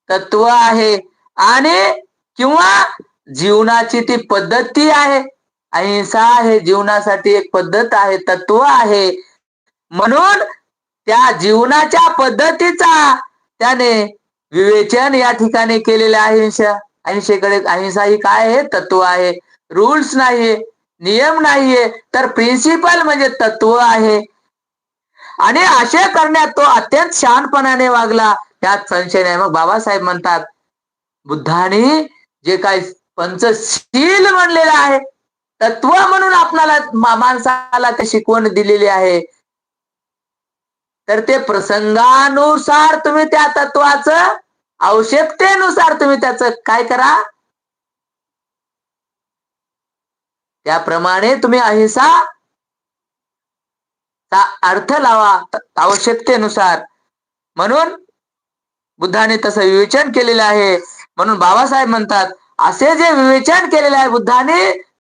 तत्व आहे आणि किंवा जीवनाची ती पद्धती आहे. अहिंसा हे जीवनासाठी एक पद्धत आहे, तत्व आहे. म्हणून त्या जीवनाच्या पद्धतीचा त्याने विवेचन या ठिकाणी केलेले आहे. अहिंसेकडे अहिंसा ही काय आहे? तत्व आहे. रूल्स नाहीये, नियम नाहीये, तर प्रिन्सिपल म्हणजे तत्व आहे. आणि असे करण्यात तो अत्यंत शहाणपणाने वागला, त्यात संशय नाही. मग बाबासाहेब म्हणतात, बुद्धाने जे काही पंचशील म्हणलेलं आहे, तत्व म्हणून आपल्याला माणसाला ते शिकवण दिलेली आहे, तर ते प्रसंगानुसार तुम्ही त्या तत्वाचं, आवश्यकतेनुसार तुम्ही त्याचं काय करा, त्याप्रमाणे तुम्ही अहिंसा चा अर्थ लावा आवश्यकतेनुसार. म्हणून बुद्धाने तसं विवेचन केलेलं आहे. म्हणून बाबासाहेब म्हणतात, असे जे विवेचन केलेले आहे बुद्धाने,